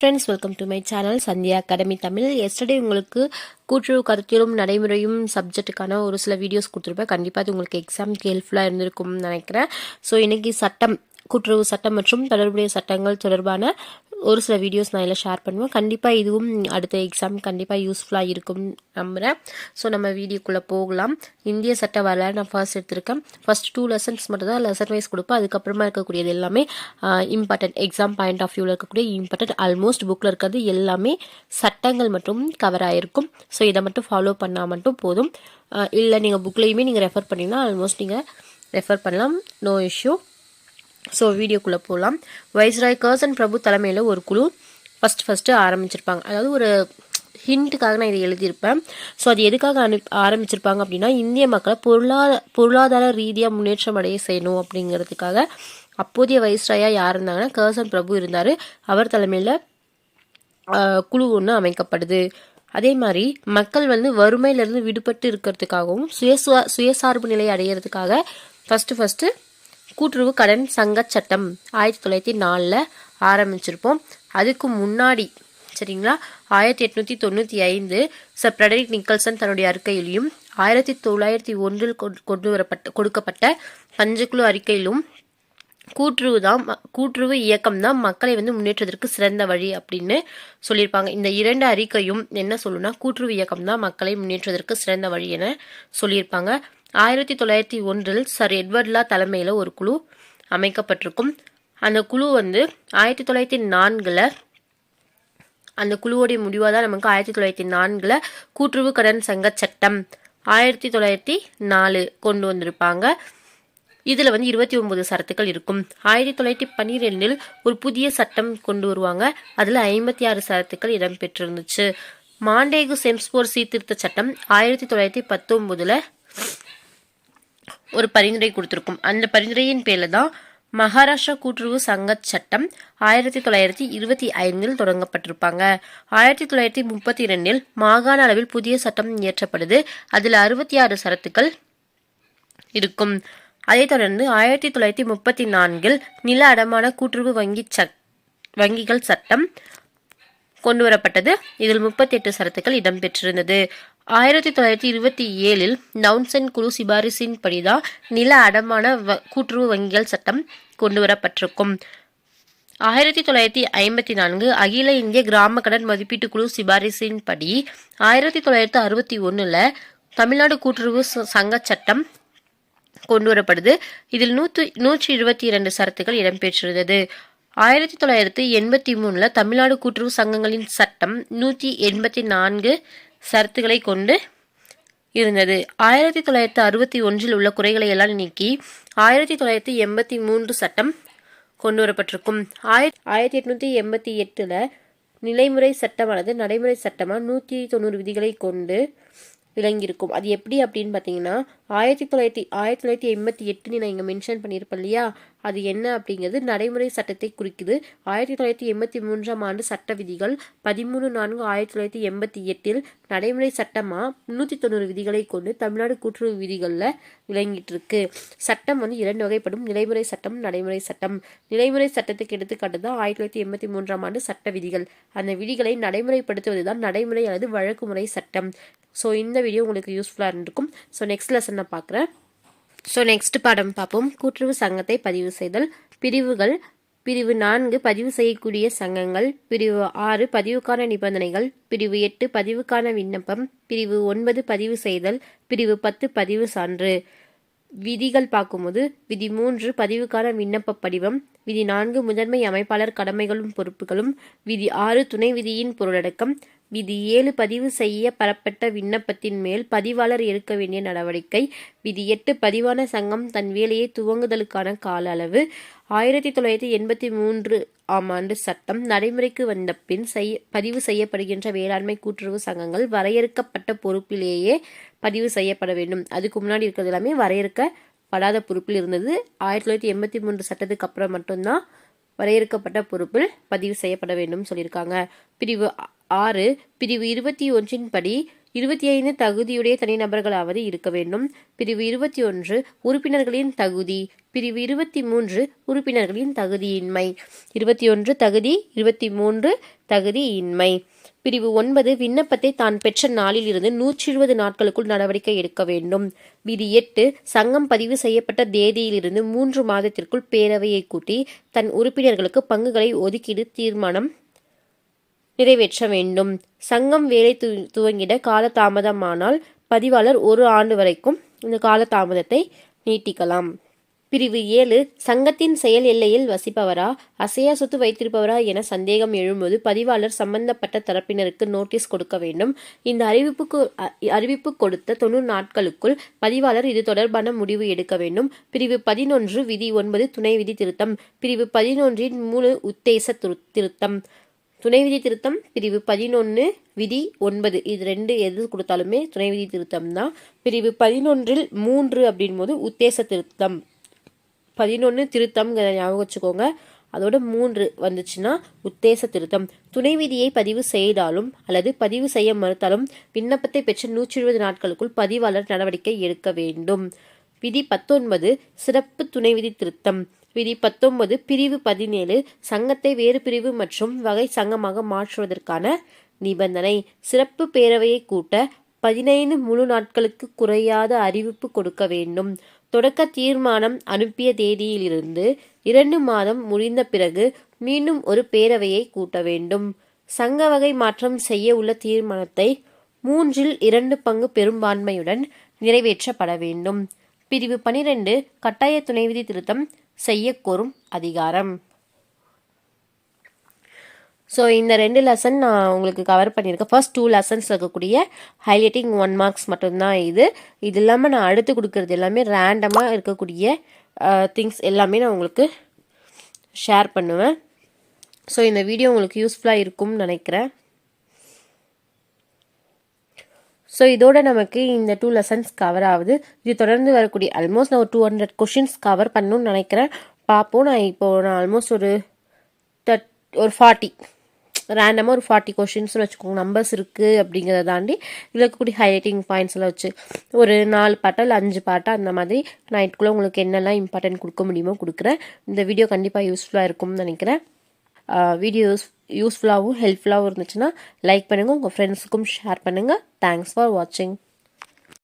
Friends, welcome to my channel Sandhya academy Tamil. Yesterday உங்களுக்கு கூட்டுறவு கருத்தியலும் நடைமுறையும் சப்ஜெக்ட்டுக்கான ஒரு சில வீடியோஸ் கொடுத்துருப்பேன். கண்டிப்பாக அது உங்களுக்கு எக்ஸாம்க்கு ஹெல்ப்ஃபுல்லாக இருந்திருக்கும்னு நினைக்கிறேன். ஸோ இன்னைக்கு கூட்டுறவு சட்டம் மற்றும் தொடர்புடைய சட்டங்கள் தொடர்பான ஒரு சில வீடியோஸ் நான் இதில் ஷேர் பண்ணுவேன். கண்டிப்பாக இதுவும் அடுத்த எக்ஸாம் கண்டிப்பாக யூஸ்ஃபுல்லாக இருக்கும் நம்புகிறேன். ஸோ நம்ம வீடியோக்குள்ளே போகலாம். இந்திய சட்ட வரலாறு நான் ஃபர்ஸ்ட் எடுத்திருக்கேன். ஃபர்ஸ்ட் 2 லெசன்ஸ் மட்டும் தான் லெசன் வைஸ் கொடுப்பேன். அதுக்கப்புறமா இருக்கக்கூடியது எல்லாமே இம்பார்ட்டன்ட், எக்ஸாம் பாயிண்ட் ஆஃப் வியூவில் இருக்கக்கூடிய இம்பார்ட்டன்ட், ஆல்மோஸ்ட் புக்கில் இருக்கிறது எல்லாமே சட்டங்கள் மட்டும் கவர் ஆகிருக்கும். ஸோ இதை மட்டும் ஃபாலோ பண்ணால் மட்டும் போதும். இல்லை நீங்கள் புக்லேயுமே நீங்கள் ரெஃபர் பண்ணிங்கன்னா ஆல்மோஸ்ட் நீங்கள் ரெஃபர் பண்ணலாம், நோ இஷ்யூ. ஸோ வீடியோக்குள்ளே போகலாம். வைஸ்ராய் கர்சன் பிரபு தலைமையில் ஒரு குழு ஃபஸ்ட்டு ஆரம்பிச்சிருப்பாங்க. அதாவது ஒரு ஹிண்ட்டுக்காக நான் இதை எழுதியிருப்பேன். ஸோ அது எதுக்காக ஆரம்பிச்சிருப்பாங்க அப்படின்னா, இந்திய மக்களை பொருளாதார ரீதியாக முன்னேற்றம் அடைய செய்யணும் அப்படிங்கிறதுக்காக. அப்போதைய வைஸ்ராயா யார் இருந்தாங்கன்னா கர்சன் பிரபு இருந்தார். அவர் தலைமையில் குழு ஒன்று அமைக்கப்படுது. அதே மாதிரி மக்கள் வறுமையிலிருந்து விடுபட்டு இருக்கிறதுக்காகவும் சுயசார்பு நிலை அடையிறதுக்காக ஃபஸ்ட்டு கூட்டுறவு கடன் சங்க சட்டம் 1904 ஆரம்பிச்சிருப்போம். அதுக்கு முன்னாடி சரிங்களா 1895 சர் ஃப்ரெடரிக் நிக்கல்சன் தன்னுடைய அறிக்கையிலும் 1901 கொடுக்கப்பட்ட பஞ்சக்குழு அறிக்கையிலும் கூட்டுறவு இயக்கம் தான் மக்களை முன்னேற்றத்திற்கு சிறந்த வழி அப்படின்னு சொல்லியிருப்பாங்க. இந்த 2 அறிக்கையும் என்ன சொல்லுன்னா, கூட்டுறவு இயக்கம் தான் மக்களை முன்னேற்றத்திற்கு சிறந்த வழி என சொல்லியிருப்பாங்க. 1901 சர் எட்வர்ட்லா தலைமையில் ஒரு குழு அமைக்கப்பட்டிருக்கும். அந்த குழு 1904 அந்த குழுவோடைய முடிவாக தான் நமக்கு 1904 கூட்டுறவு கடன் சங்க சட்டம் 1904 கொண்டு வந்திருப்பாங்க. இதில் 29 சரத்துக்கள் இருக்கும். 1912 ஒரு புதிய சட்டம் கொண்டு வருவாங்க. அதில் 56 சரத்துக்கள் இடம்பெற்றிருந்துச்சு. மாண்டேகு செம்ஸ்போர் சீர்திருத்த சட்டம் 1919 ஒரு பரிந்துரை கொடுத்திருக்கும். அந்த பரிந்துரையின் பேர்ல தான் மகாராஷ்டிரா கூட்டுறவு சங்க சட்டம் 1925 தொடங்கப்பட்டிருப்பாங்க. 1932 மாகாண அளவில் புதிய சட்டம் இயற்றப்படுது. அதில் 66 சரத்துக்கள் இருக்கும். அதைத் தொடர்ந்து 1934 நில அடமான கூட்டுறவு வங்கிகள் சட்டம் கொண்டு வரப்பட்டது. இதில் 38 சரத்துக்கள் இடம்பெற்றிருந்தது. 1927 டவுன்சன் குழு சிபாரிசின் படிதான் நில அடமான கூட்டுறவு வங்கிகள் சட்டம் கொண்டு வரப்பட்டிருக்கும். 1954 அகில இந்திய கிராம கடன் மதிப்பீட்டு குழு சிபாரிசின் படி 1961 தமிழ்நாடு கூட்டுறவு சங்க சட்டம் கொண்டு வரப்படுது. இதில் 122 சரத்துக்கள் இடம்பெற்றிருந்தது. 1983 தமிழ்நாடு கூட்டுறவு சங்கங்களின் சட்டம் 184 சரத்துக்களை கொண்டு இருந்தது. 1961 உள்ள குறைகளை எல்லாம் நீக்கி 1983 சட்டம் கொண்டு வரப்பட்டிருக்கும். 1888 நிலைமுறை சட்டமானது நடைமுறை சட்டமா 190 விதிகளை கொண்டு விளங்கியிருக்கும். அது எப்படி அப்படின்னு பார்த்தீங்கன்னா, 1988 நான் இங்கே மென்ஷன் பண்ணியிருப்பேன் இல்லையா, அது என்ன அப்படிங்கிறது நடைமுறை சட்டத்தை குறிக்குது. 1983 ஆண்டு சட்ட விதிகள் 13/4/1988 நடைமுறை சட்டமா 190 விதிகளை கொண்டு தமிழ்நாடு கூட்டுறவு விதிகளில் விளங்கிட்டு இருக்கு. சட்டம் 2 வகைப்படும், நிலைமுறை சட்டம், நடைமுறை சட்டம். நிலைமுறை சட்டத்துக்கு எடுத்துக்காட்டு தான் 1983 ஆண்டு சட்ட விதிகள். அந்த விதிகளை நடைமுறைப்படுத்துவது தான் நடைமுறை அல்லது வழக்குமுறை சட்டம். ஸோ இந்த வீடியோ உங்களுக்கு யூஸ்ஃபுல்லாக இருந்திருக்கும். ஸோ நெக்ஸ்ட் லெசன் நான் பார்க்குறேன். ஸோ நெக்ஸ்ட் பாடம் பார்ப்போம். கூட்டுறவு சங்கத்தை பதிவு செய்தல். பிரிவுகள்: பிரிவு 4 பதிவு செய்யக்கூடிய சங்கங்கள், பிரிவு 6 பதிவுக்கான நிபந்தனைகள், பிரிவு 8 பதிவுக்கான விண்ணப்பம், பிரிவு 9 பதிவு செய்தல், பிரிவு 10 பதிவு சான்று. விதிகள் பார்க்கும்போது விதி 3 பதிவுக்கான விண்ணப்ப படிவம், விதி 4 முதன்மை அமைப்பாளர் கடமைகளும் பொறுப்புகளும், விதி 6 துணை விதியின் பொருளடக்கம், விதி 7 பதிவு செய்ய பெறப்பட்ட விண்ணப்பத்தின் மேல் பதிவாளர் எடுக்க வேண்டிய நடவடிக்கை, விதி 8 பதிவான சங்கம் தன் வேலையை துவங்குதலுக்கான கால அளவு. 1983 ஆண்டு சட்டம் நடைமுறைக்கு வந்த பின் பதிவு செய்யப்படுகின்ற வேளாண்மை கூட்டுறவு சங்கங்கள் வரையறுக்கப்பட்ட பொறுப்பிலேயே பதிவு செய்யப்பட வேண்டும். அதுக்கு முன்னாடி இருக்கிறது எல்லாமே வரையறுக்கப்படாத பொறுப்பில் இருந்தது. 1983 சட்டத்துக்கு அப்புறம் மட்டும்தான் வரையறுக்கப்பட்ட பொறுப்பில் பதிவு செய்யப்பட வேண்டும் சொல்லியிருக்காங்க. பிரிவு 6 பிரிவு 21 படி 25 தகுதியுடைய தனிநபர்களாவது இருக்க வேண்டும். பிரிவு 21 உறுப்பினர்களின் தகுதி. பிரிவு 23 உறுப்பினர்களின் தகுதியின்மை. 21 தகுதி, 23 தகுதியின்மை. பிரிவு 9 விண்ணப்பத்தை தான் பெற்ற நாளில் இருந்து 120 நாட்களுக்குள் நடவடிக்கை எடுக்க வேண்டும். விதி 8 சங்கம் பதிவு செய்யப்பட்ட தேதியிலிருந்து 3 மாதத்திற்குள் பேரவையை கூட்டி தன் உறுப்பினர்களுக்கு பங்குகளை ஒதுக்கீடு தீர்மானம் நிறைவேற்ற வேண்டும். சங்கம் வேலை துவங்கிட காலதாமதமானால் பதிவாளர் 1 ஆண்டு வரைக்கும் இந்த காலதாமதத்தை நீட்டிக்கலாம். பிரிவு 7 சங்கத்தின் செயல் எல்லையில் வசிப்பவரா அசையா சொத்து வைத்திருப்பவரா என சந்தேகம் எழும்போது பதிவாளர் சம்பந்தப்பட்ட தரப்பினருக்கு நோட்டீஸ் கொடுக்க வேண்டும். இந்த அறிவிப்பு கொடுத்த 90 நாட்களுக்குள் பதிவாளர் இது தொடர்பான முடிவு எடுக்க வேண்டும். பிரிவு 11 விதி 9 துணை விதி திருத்தம். பிரிவு 11 முழு உத்தேச திருத்தம். துணை விதி திருத்தம் பிரிவு 11 விதி 9 இது 2 எது கொடுத்தாலுமே துணை விதி திருத்தம் தான். பிரிவு 11 3 அப்படின் போது உத்தேச திருத்தம். 11 திருத்தம் ஞாபகம் வச்சுக்கோங்க. அதோட 3 வந்துச்சுன்னா உத்தேச திருத்தம். துணை விதியை பதிவு செய்தாலும் அல்லது பதிவு செய்ய மறுத்தாலும் விண்ணப்பத்தை பெற்ற 120 நாட்களுக்குள் பதிவாளர் நடவடிக்கை எடுக்க வேண்டும். விதி 19 சிறப்பு துணை விதி திருத்தம். விதி 19 பிரிவு 17 சங்கத்தை வேறு பிரிவு மற்றும் வகை சங்கமாக மாற்றுவதற்கான நிபந்தனை. சிறப்பு பேரவையை கூட்ட 15 முழு நாட்களுக்கு குறையாத அறிவிப்பு கொடுக்க வேண்டும். தொடக்க தீர்மானம் அனுப்பிய தேதியிலிருந்து 2 மாதம் முடிந்த பிறகு மீண்டும் ஒரு பேரவையை கூட்ட வேண்டும். சங்க வகை மாற்றம் செய்ய உள்ள தீர்மானத்தை 3/2 பங்கு பெரும்பான்மையுடன் நிறைவேற்றப்பட வேண்டும். பிரிவு 12 கட்டாய துணை விதி திருத்தம் செய்ய கோரும் அதிகாரம். ஸோ இந்த 2 லெசன் நான் உங்களுக்கு கவர் பண்ணியிருக்கேன். ஃபர்ஸ்ட் 2 லெசன்ஸில் இருக்கக்கூடிய ஹைலைட்டிங் 1 மார்க்ஸ் மட்டும்தான் இது. இது இல்லாமல் நான் அடுத்து கொடுக்கறது எல்லாமே ரேண்டமாக இருக்கக்கூடிய திங்ஸ் எல்லாமே நான் உங்களுக்கு ஷேர் பண்ணுவேன். ஸோ இந்த வீடியோ உங்களுக்கு யூஸ்ஃபுல்லாக இருக்கும்னு நினைக்கிறேன். ஸோ இதோட நமக்கு இந்த 2 லெசன்ஸ் கவர் ஆகுது. இது தொடர்ந்து வரக்கூடிய ஆல்மோஸ்ட் நான் ஒரு 200 கொஷின்ஸ் கவர் பண்ணணும்னு நினைக்கிறேன். பார்ப்போம். நான் ஆல்மோஸ்ட் ஒரு 40 ரேண்டமாக ஒரு 40 கொஷின்ஸ்னு வச்சுக்கோங்க. நம்பர்ஸ் இருக்குது அப்படிங்கிறத தாண்டி இதில் இருக்கக்கூடிய ஹைலைட்டிங் பாயிண்ட்ஸ் எல்லாம் வச்சு ஒரு 4 பாட்டா இல்லை 5 பாட்டா அந்த மாதிரி நைட்டுக்குள்ளே உங்களுக்கு என்னெல்லாம் இம்பார்ட்டன்ட் கொடுக்க முடியுமோ கொடுக்குறேன். இந்த வீடியோ கண்டிப்பாக யூஸ்ஃபுல்லாக இருக்கும்னு நினைக்கிறேன். வீடியோஸ் யூஸ்ஃபுல்லாகவும் ஹெல்ப்ஃபுல்லாகவும் இருந்துச்சுன்னா லைக் பண்ணுங்கள், உங்கள் ஃப்ரெண்ட்ஸுக்கும் ஷேர் பண்ணுங்கள். தேங்க்ஸ் ஃபார் வாட்சிங்.